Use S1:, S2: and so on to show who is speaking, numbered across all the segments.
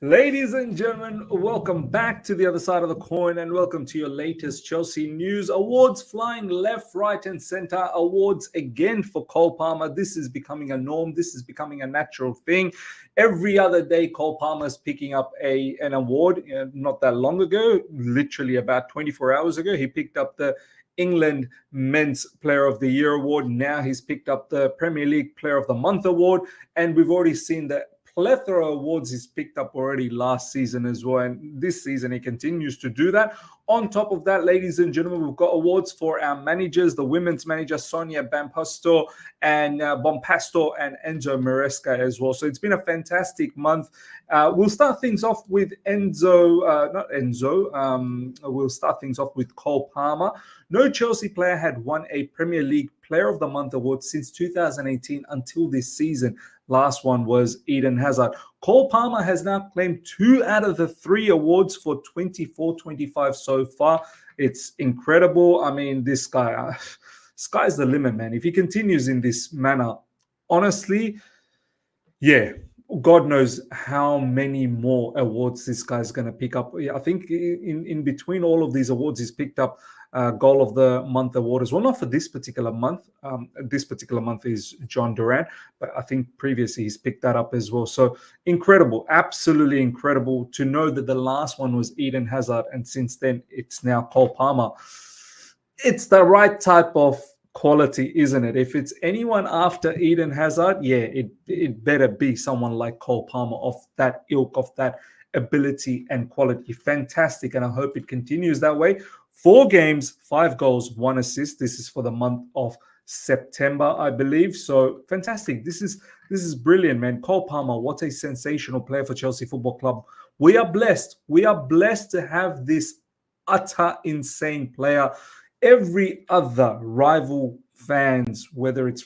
S1: Ladies and gentlemen, welcome back to the other side of the coin and welcome to your latest Chelsea news. Awards flying left, right, and center. Awards again for Cole Palmer. This is becoming a norm. This is becoming a natural thing. Every other day, Cole Palmer is picking up an award. Not that long ago, literally about 24 hours ago, he picked up the England Men's Player of the Year award. Now he's picked up the Premier League Player of the Month award. And we've already seen the plethora of awards he's picked up already last season as well. And this season he continues to do that. On top of that, ladies and gentlemen, we've got awards for our managers, the women's manager, Sonia Bompastor and Enzo Maresca as well. So it's been a fantastic month. We'll start things off with we'll start things off with Cole Palmer. No Chelsea player had won a Premier League Player of the Month award since 2018 until this season. Last one was Eden Hazard. Cole Palmer has now claimed 2 out of the 3 awards for 24-25 so far. It's incredible. I mean, this guy, sky's the limit, man. If he continues in this manner, honestly, yeah, God knows how many more awards this guy's going to pick up. I think in between all of these awards, he's picked up Goal of the Month award as well. Not for this particular month. This particular month is John Duran, but I think previously he's picked that up as well. So incredible, absolutely incredible to know that the last one was Eden Hazard, and since then it's now Cole Palmer. It's the right type of quality, isn't it? If it's anyone after Eden Hazard, yeah, it better be someone like Cole Palmer of that ilk, of that ability and quality. Fantastic, and I hope it continues that way. 4 games, 5 goals, 1 assist. This is for the month of September, I believe. So fantastic. This is brilliant, man. Cole Palmer, what a sensational player for Chelsea Football Club. We are blessed. We are blessed to have this utter insane player. Every other rival fans, whether it's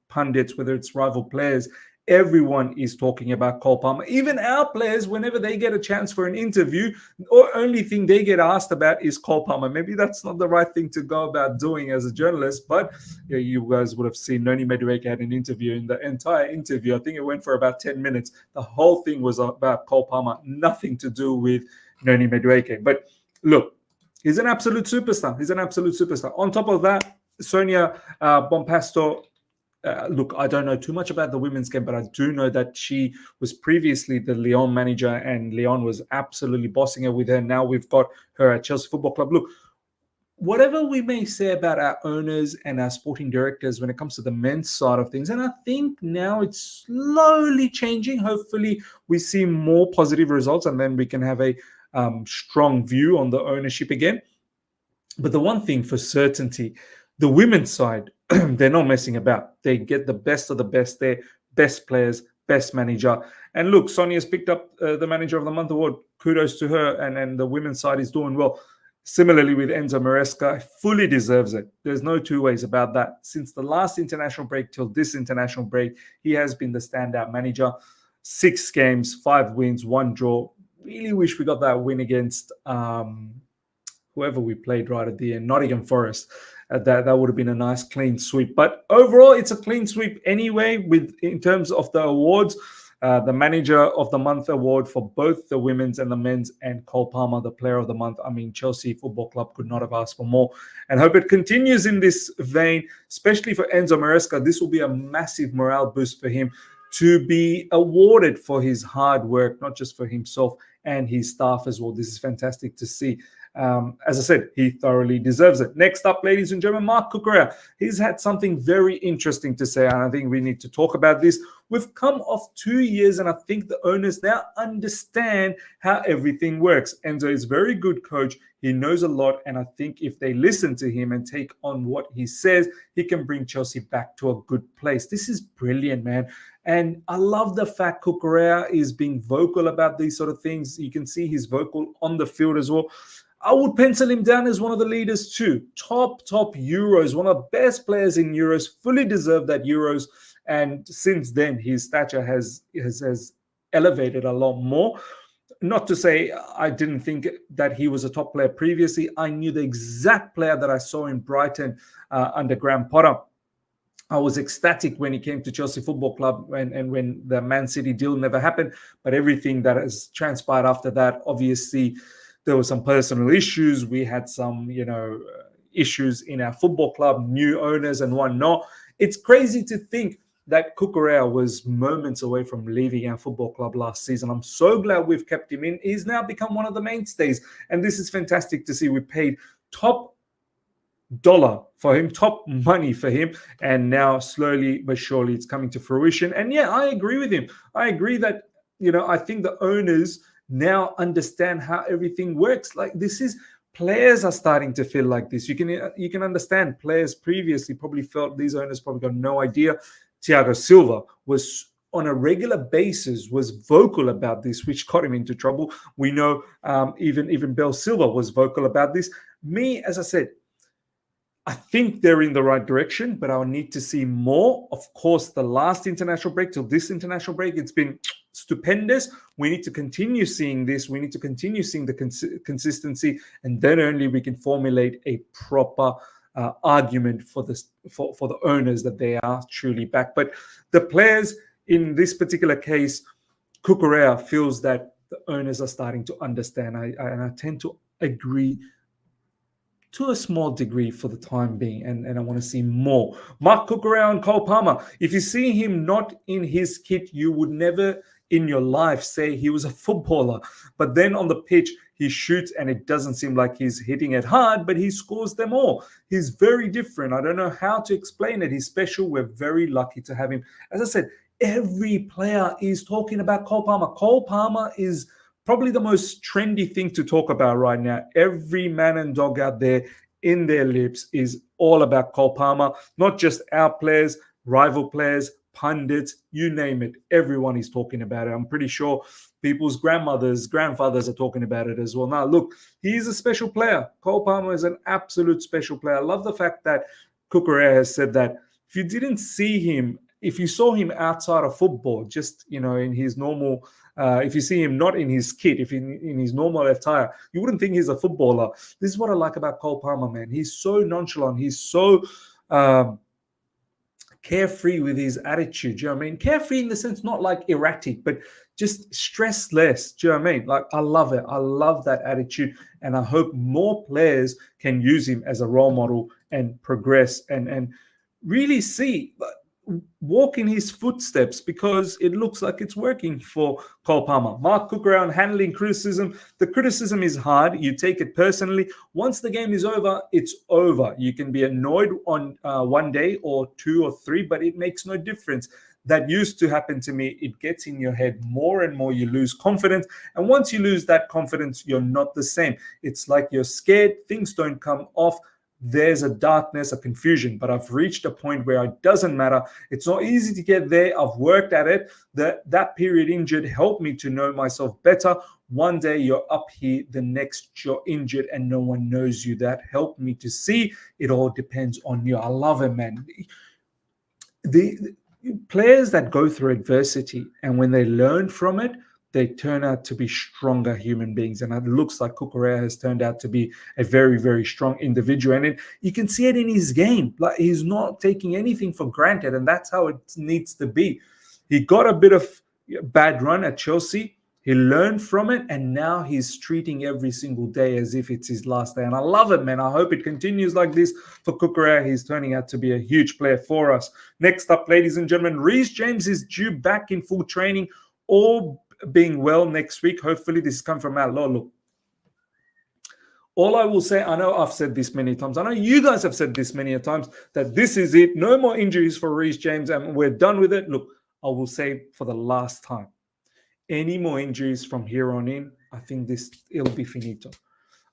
S1: pundits, whether it's rival players, everyone is talking about Cole Palmer. Even our players, whenever they get a chance for an interview, the only thing they get asked about is Cole Palmer. Maybe that's not the right thing to go about doing as a journalist, but yeah, you guys would have seen Noni Madueke had an interview. In the entire interview, I think it went for about 10 minutes. The whole thing was about Cole Palmer, nothing to do with Noni Madueke. But look, he's an absolute superstar. He's an absolute superstar. On top of that, Sonia Bompastor. Look, I don't know too much about the women's game, but I do know that she was previously the Lyon manager, and Lyon was absolutely bossing her with her. Now we've got her at Chelsea Football Club. Look, whatever we may say about our owners and our sporting directors when it comes to the men's side of things, and I think now it's slowly changing. Hopefully, we see more positive results, and then we can have a strong view on the ownership again. But the one thing for certainty, the women's side, they're not messing about. They get the best of the best there, best players, best manager. And look, Sonia's picked up the Manager of the Month award. Kudos to her. And the women's side is doing well. Similarly with Enzo Maresca, fully deserves it. There's no two ways about that. Since the last international break till this international break, he has been the standout manager. 6 games, 5 wins, 1 draw. Really wish we got that win against whoever we played right at the end, Nottingham Forest. That would have been a nice clean sweep. But overall, it's a clean sweep anyway in terms of the awards. The Manager of the Month award for both the women's and the men's, and Cole Palmer, the Player of the Month. I mean, Chelsea Football Club could not have asked for more, and hope it continues in this vein, especially for Enzo Maresca. This will be a massive morale boost for him to be awarded for his hard work, not just for himself and his staff as well. This is fantastic to see. As I said, he thoroughly deserves it. Next up, ladies and gentlemen, Mark Cucurella. He's had something very interesting to say, and I think we need to talk about this. We've come off 2 years, and I think the owners now understand how everything works. Enzo is a very good coach. He knows a lot, and I think if they listen to him and take on what he says, he can bring Chelsea back to a good place. This is brilliant, man. And I love the fact Cucurella is being vocal about these sort of things. You can see he's vocal on the field as well. I would pencil him down as one of the leaders too. Top Euros, one of the best players in Euros, fully deserved that Euros. And since then, his stature has elevated a lot more. Not to say I didn't think that he was a top player previously. I knew the exact player that I saw in Brighton under Graham Potter. I was ecstatic when he came to Chelsea Football Club and when the Man City deal never happened. But everything that has transpired after that, obviously, there were some personal issues. We had some, issues in our football club, new owners and whatnot. It's crazy to think that Cucurella was moments away from leaving our football club last season. I'm so glad we've kept him in. He's now become one of the mainstays. And this is fantastic to see. We paid top dollar for him, top money for him, and now slowly but surely it's coming to fruition. And yeah, I agree with him. I agree that I think the owners now understand how everything works. Like, this is, players are starting to feel like this. You can understand players previously probably felt, these owners probably got no idea. Thiago Silva was on a regular basis was vocal about this, which got him into trouble. We know even Bel Silva was vocal about this. Me, as I said, I think they're in the right direction, but I'll need to see more. Of course, the last international break till this international break, it's been stupendous. We need to continue seeing this. We need to continue seeing the consistency, and then only we can formulate a proper argument for this for the owners that they are truly back. But the players in this particular case, Cucurella feels that the owners are starting to understand. And I tend to agree to a small degree for the time being, and I want to see more. Mark Cucurella and Cole Palmer. If you see him not in his kit, you would never in your life say he was a footballer. But then on the pitch, he shoots and it doesn't seem like he's hitting it hard, but he scores them all. He's very different. I don't know how to explain it. He's special. We're very lucky to have him. As I said, every player is talking about Cole Palmer. Cole Palmer is probably the most trendy thing to talk about right now. Every man and dog out there in their lips is all about Cole Palmer, not just our players, rival players, pundits, you name it. Everyone is talking about it. I'm pretty sure people's grandmothers, grandfathers are talking about it as well. Now, look, he's a special player. Cole Palmer is an absolute special player. I love the fact that Cucurella has said that if you didn't see him, if you saw him outside of football, just, in his normal if you see him not in his kit, if in his normal attire, you wouldn't think he's a footballer. This is what I like about Cole Palmer, man. He's so nonchalant. He's so carefree with his attitude. Do you know what I mean? Carefree in the sense, not like erratic, but just stress less. Do you know what I mean? Like, I love it. I love that attitude. And I hope more players can use him as a role model and progress and really walk in his footsteps, because it looks like it's working for Cole Palmer. Mark Cucurella on handling criticism. The criticism is hard. You take it personally. Once the game is over, it's over. You can be annoyed on one day or two or three, but it makes no difference. That used to happen to me. It gets in your head more and more. You lose confidence. And once you lose that confidence, you're not the same. It's like you're scared. Things don't come off. There's a darkness, a confusion, but I've reached a point where it doesn't matter. It's not easy to get there. I've worked at it. That period injured helped me to know myself better. One day you're up here, the next you're injured and no one knows you. That helped me to see it all depends on you. I love it, man. The players that go through adversity and when they learn from it, they turn out to be stronger human beings. And it looks like Cucurella has turned out to be a very, very strong individual. And you can see it in his game. Like, he's not taking anything for granted. And that's how it needs to be. He got a bit of bad run at Chelsea. He learned from it. And now he's treating every single day as if it's his last day. And I love it, man. I hope it continues like this for Cucurella. He's turning out to be a huge player for us. Next up, ladies and gentlemen, Reece James is due back in full training, all being well next week. Hopefully this comes from our Lolo. All I will say, I know I've said this many times. I know you guys have said this many times, that this is it. No more injuries for Reece James and we're done with it. Look, I will say for the last time, any more injuries from here on in, I think it'll be finito.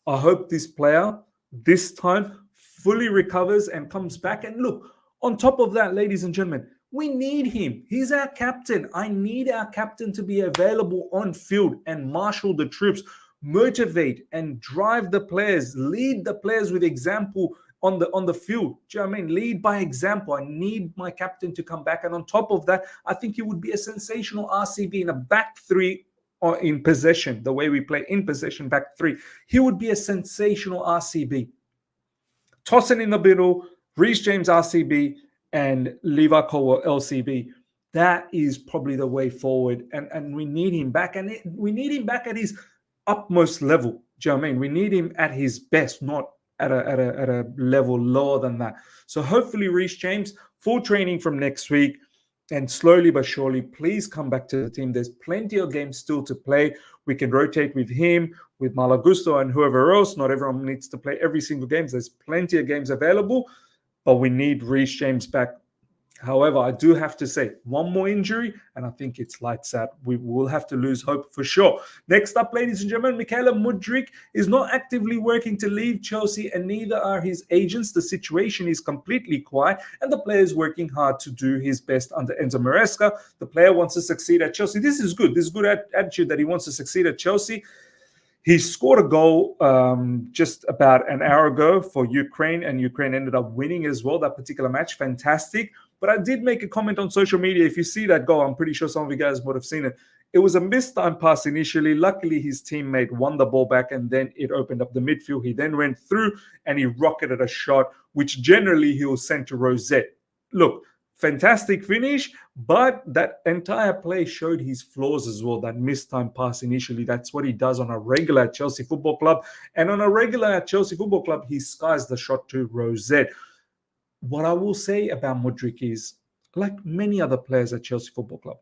S1: I hope this player this time fully recovers and comes back. And look, on top of that, ladies and gentlemen, we need him. He's our captain. I need our captain to be available on field and marshal the troops, motivate and drive the players, lead the players with example on the field. Do you know what I mean? Lead by example. I need my captain to come back. And on top of that, I think he would be a sensational RCB in a back three or in possession, the way we play in possession back three. He would be a sensational RCB. Tossing in the middle, Reece James RCB, and Levi Colwell LCB. That is probably the way forward, and we need him back, and we need him back at his utmost level. Do you know what I mean? We need him at his best, not at a level lower than that. So hopefully, Reece James, full training from next week, and slowly but surely, please come back to the team. There's plenty of games still to play. We can rotate with him, with Malagusto, and whoever else. Not everyone needs to play every single game. There's plenty of games available, but we need Reece James back. However, I do have to say, one more injury, and I think it's lights out. We will have to lose hope for sure. Next up, ladies and gentlemen, Mykhailo Mudryk is not actively working to leave Chelsea, and neither are his agents. The situation is completely quiet, and the player is working hard to do his best under Enzo Maresca. The player wants to succeed at Chelsea. This is good. This is good attitude that he wants to succeed at Chelsea. He scored a goal just about an hour ago for Ukraine, and Ukraine ended up winning as well, that particular match. Fantastic. But I did make a comment on social media. If you see that goal, I'm pretty sure some of you guys would have seen it. It was a missed time pass initially. Luckily, his teammate won the ball back, and then it opened up the midfield. He then went through, and he rocketed a shot, which generally he will send to Rosette. Look, fantastic finish, but that entire play showed his flaws as well. That missed time pass initially, that's what he does on a regular at Chelsea Football Club. And on a regular at Chelsea Football Club, he skies the shot to Rosette. What I will say about Mudryk is, like many other players at Chelsea Football Club,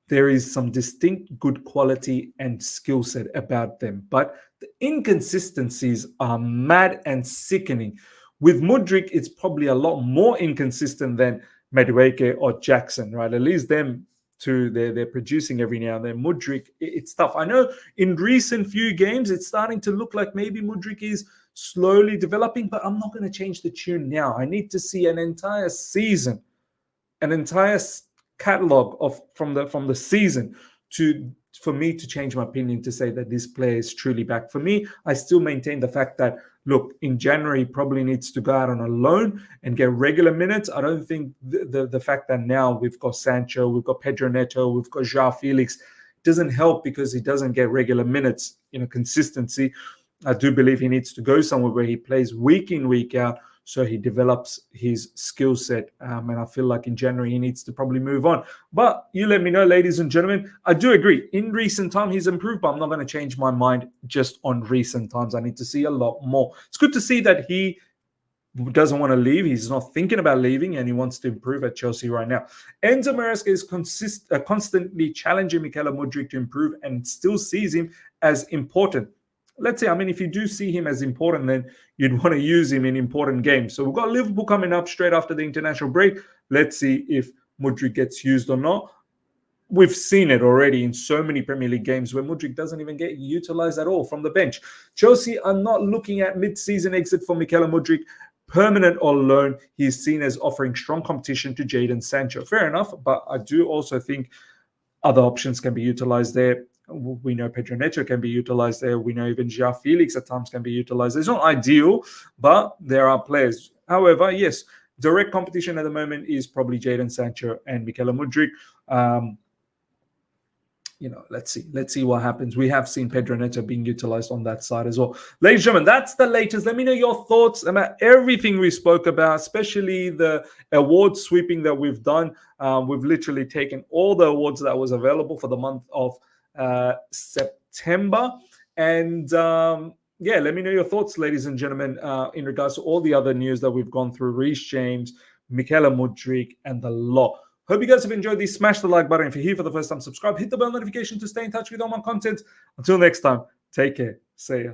S1: there is some distinct good quality and skill set about them, but the inconsistencies are mad and sickening. With Mudryk, it's probably a lot more inconsistent than Madueke or Jackson, right? At least them two, they're producing every now and then. Mudryk, it's tough. I know in recent few games, it's starting to look like maybe Mudryk is slowly developing, but I'm not going to change the tune now. I need to see an entire season, an entire catalog from the season for me to change my opinion to say that this player is truly back. For me, I still maintain the fact that, look, in January, he probably needs to go out on a loan and get regular minutes. I don't think the fact that now we've got Sancho, we've got Pedro Neto, we've got João Felix doesn't help because he doesn't get regular minutes, consistency. I do believe he needs to go somewhere where he plays week in, week out, so he develops his skill set. And I feel like in January, he needs to probably move on. But you let me know, ladies and gentlemen. I do agree. In recent time, he's improved, but I'm not going to change my mind just on recent times. I need to see a lot more. It's good to see that he doesn't want to leave. He's not thinking about leaving, and he wants to improve at Chelsea right now. Enzo Maresca is constantly challenging Mykhailo Mudryk to improve and still sees him as important. Let's say, if you do see him as important, then you'd want to use him in important games. So we've got Liverpool coming up straight after the international break. Let's see if Mudryk gets used or not. We've seen it already in so many Premier League games where Mudryk doesn't even get utilized at all from the bench. Chelsea are not looking at mid-season exit for Mykhailo Mudryk. Permanent or loan, he's seen as offering strong competition to Jadon Sancho. Fair enough, but I do also think other options can be utilized there. We know Pedro Neto can be utilized there. We know even João Felix at times can be utilized. It's not ideal, but there are players. However, yes, direct competition at the moment is probably Jadon Sancho and Mykhailo Mudryk. Let's see what happens. We have seen Pedro Neto being utilized on that side as well. Ladies and gentlemen, that's the latest. Let me know your thoughts about everything we spoke about, especially the award sweeping that we've done. We've literally taken all the awards that was available for the month of September. And let me know your thoughts, ladies and gentlemen, in regards to all the other news that we've gone through: Reece James, Mykhailo Mudryk, and the lot. Hope you guys have enjoyed this. Smash the like button. If you're here for the first time, subscribe. Hit the bell notification to stay in touch with all my content. Until next time, take care. See ya.